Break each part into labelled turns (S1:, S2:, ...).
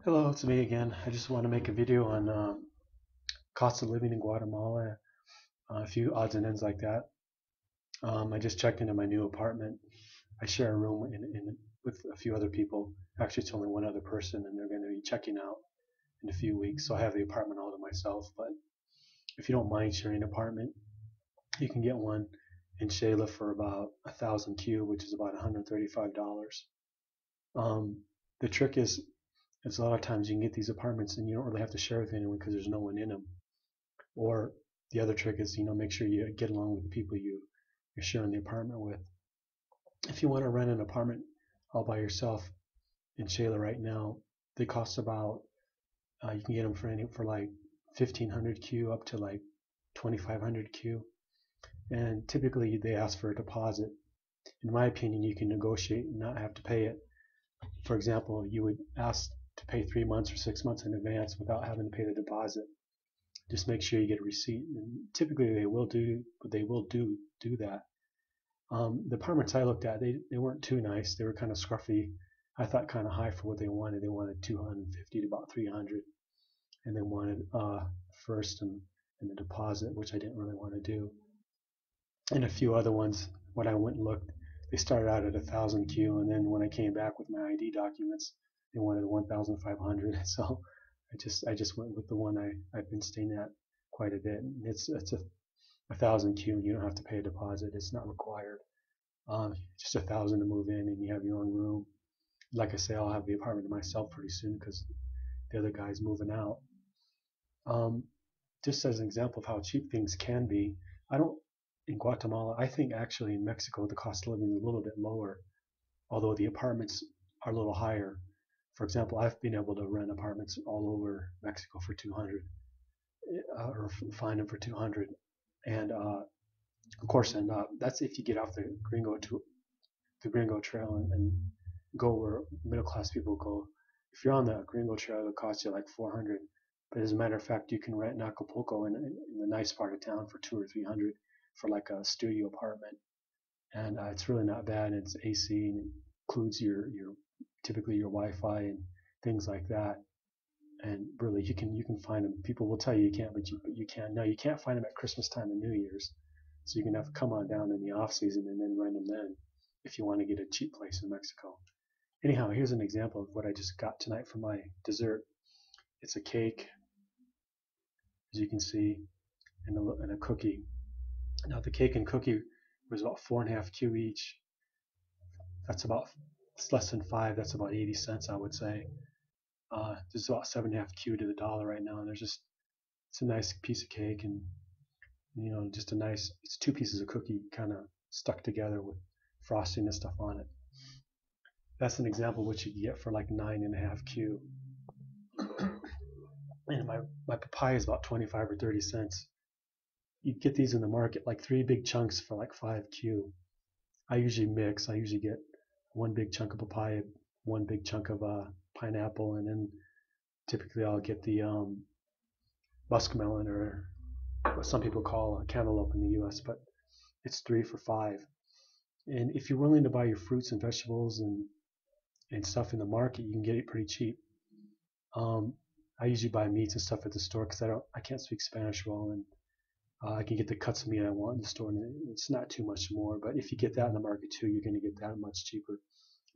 S1: Hello, it's me again. I just want to make a video on cost of living in Guatemala, a few odds and ends like that. I just checked into my new apartment. I share a room with a few other people. Actually, it's only one other person, and they're going to be checking out in a few weeks. So I have the apartment all to myself. But if you don't mind sharing an apartment, you can get one in Xela for about 1,000 Q, which is about $135. Um, the trick is a lot of times you can get these apartments and you don't really have to share with anyone because there's no one in them. Or the other trick is, make sure you get along with the people you're sharing the apartment with. If you want to rent an apartment all by yourself in Shayla right now, they cost about you can get them for like 1,500 Q up to like 2,500 Q, and typically they ask for a deposit. In my opinion, you can negotiate and not have to pay it. For example, you would ask to pay 3 months or 6 months in advance without having to pay the deposit. Just make sure you get a receipt, and typically they will do that. The apartments I looked at, they weren't too nice. They were kind of scruffy. I thought kind of high for what they wanted. They wanted 250 to about 300, and they wanted first and the deposit, which I didn't really want to do. And a few other ones, when I went and looked, they started out at 1,000 Q, and then when I came back with my ID documents, they wanted 1,500. So I just went with the one I've been staying at quite a bit. It's a 1,000 Q, and you don't have to pay a deposit. It's not required. Just 1,000 to move in, and you have your own room. Like I say, I'll have the apartment to myself pretty soon because the other guy's moving out. Um, just as an example of how cheap things can be, I don't in Guatemala. I think actually in Mexico the cost of living is a little bit lower, although the apartments are a little higher. For example, I've been able to rent apartments all over Mexico for 200, or find them for 200, and of course, and that's if you get off the Gringo Trail and go where middle class people go. If you're on the Gringo Trail, it'll cost you like 400. But as a matter of fact, you can rent in Acapulco in the nice part of town for 2 or 300 for like a studio apartment, and it's really not bad. It's AC and includes your typically your Wi-Fi and things like that. And really, you can find them. People will tell you you can't, but you can. No, you can't find them at Christmas time and New Year's. So you're gonna have to come on down in the off season and then rent them then, if you want to get a cheap place in Mexico. Anyhow, here's an example of what I just got tonight for my dessert. It's a cake, as you can see, and a cookie. Now the cake and cookie was about 4.5 Q each. That's about it's less than five. That's about 80 cents, I would say. There's about 7.5 Q to the dollar right now, and it's a nice piece of cake, and just a nice. It's two pieces of cookie kind of stuck together with frosting and stuff on it. That's an example of what you get for like 9.5 Q. And my papaya is about 25 or 30 cents. You get these in the market like three big chunks for like 5 Q. I usually mix. I usually get one big chunk of papaya, one big chunk of pineapple, and then typically I'll get the muskmelon, or what some people call a cantaloupe in the U.S., but it's 3 for 5. And if you're willing to buy your fruits and vegetables and stuff in the market, you can get it pretty cheap. Um, I usually buy meats and stuff at the store because I can't speak Spanish well, and I can get the cuts of meat I want in the store, and it's not too much more. But if you get that in the market too, you're going to get that much cheaper.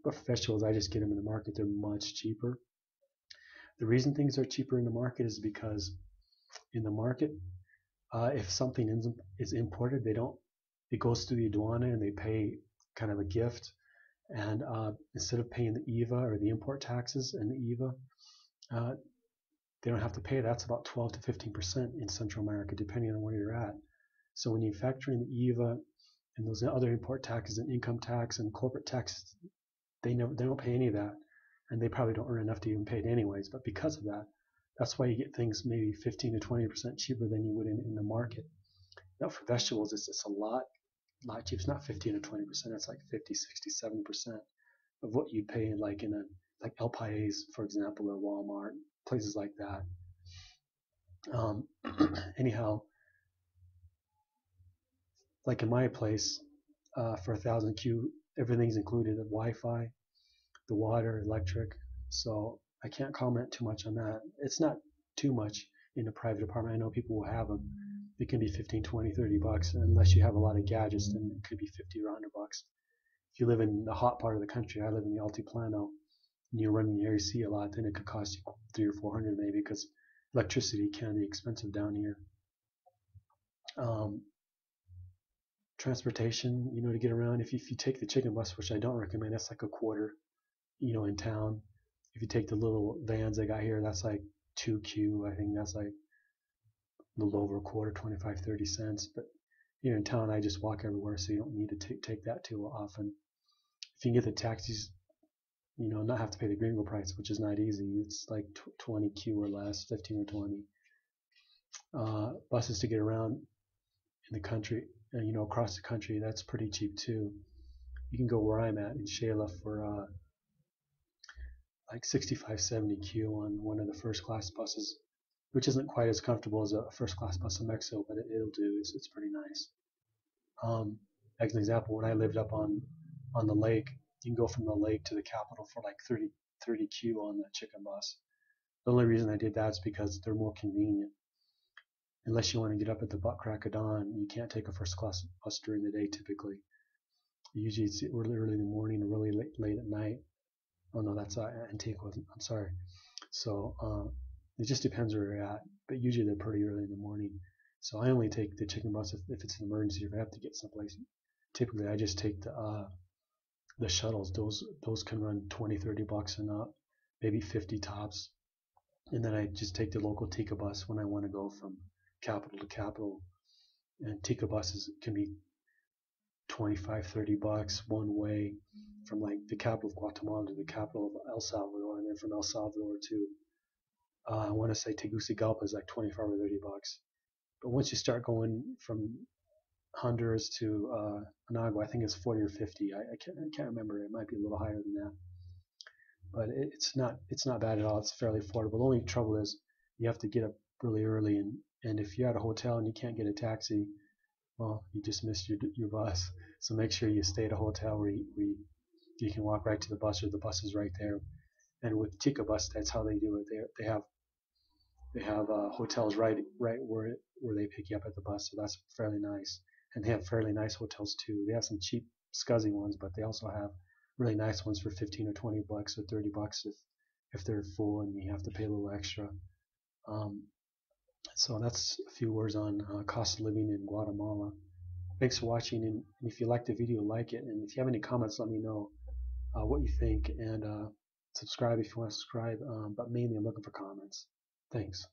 S1: But for vegetables, I just get them in the market. They're much cheaper. The reason things are cheaper in the market is because in the market, if something is imported, they don't. It goes through the aduana and they pay kind of a gift, and instead of paying the IVA or the import taxes and the IVA, uh, they don't have to pay it. That's about 12 to 15% in Central America, depending on where you're at. So when you factor in the IVA and those other import taxes and income tax and corporate tax, they don't pay any of that, and they probably don't earn enough to even pay it anyways. But because of that, that's why you get things maybe 15 to 20% cheaper than you would in the market. Now for vegetables, it's a lot cheaper. It's not 15 to 20%. It's like 50, 60, 70% of what you'd pay like in a like El País, for example, or Walmart, places like that. Um, anyhow, like in my place, for 1,000 Q, everything's included: the Wi-Fi, the water, electric. So I can't comment too much on that. It's not too much in a private apartment. I know people will have them. It can be 15, 20, $30, unless you have a lot of gadgets, then it could be 50 or $100. If you live in the hot part of the country, I live in the Altiplano, and you're running your AC a lot, then it could cost you 300 or 400 maybe, because electricity can be expensive down here. Um, Transportation, to get around. If you take the chicken bus, which I don't recommend, that's like a quarter, in town. If you take the little vans I got here, that's like 2Q. I think that's like a little over a quarter, 25, 30 cents. But here in town, I just walk everywhere, so you don't need to take that too often. If you can get the taxis, not have to pay the gringo price, which is not easy. It's like 20Q or less, 15 or 20. Buses to get around in the country, across the country, that's pretty cheap too. You can go where I'm at in Xela for like 65, 70Q on one of the first class buses, which isn't quite as comfortable as a first class bus in Mexico, but it'll do. It's pretty nice. As an example, when I lived up on the lake, you can go from the lake to the capital for like 30Q on that chicken bus. The only reason I did that is because they're more convenient. Unless you want to get up at the butt crack of dawn, you can't take a first class bus during the day typically. Usually it's really early in the morning or really late at night. Oh no, that's Antigua. I'm sorry. So it just depends where you're at, but usually they're pretty early in the morning. So I only take the chicken bus if it's an emergency, if I have to get someplace. Typically, I just take the shuttles. Those can run 20, $30 and up, maybe 50 tops. And then I just take the local Tika bus when I want to go from capital to capital. And Tika buses can be 25, $30 one way from like the capital of Guatemala to the capital of El Salvador, and then from El Salvador to I want to say Tegucigalpa is like 25 or $30. But once you start going from Honduras to Managua, I think it's 40 or 50. I can't remember. It might be a little higher than that. But it's not bad at all. It's fairly affordable. The only trouble is you have to get up really early, and if you're at a hotel and you can't get a taxi, well, you just missed your bus. So make sure you stay at a hotel where you can walk right to the bus, or the bus is right there. And with Tika Bus, that's how they do it. They have hotels right where they pick you up at the bus, so that's fairly nice. And they have fairly nice hotels too. They have some cheap, scuzzy ones, but they also have really nice ones for 15 or $20 or $30 if they're full and you have to pay a little extra. Um, so that's a few words on cost of living in Guatemala. Thanks for watching, and if you liked the video, like it, and if you have any comments, let me know what you think, and subscribe if you want to subscribe, but mainly I'm looking for comments. Thanks.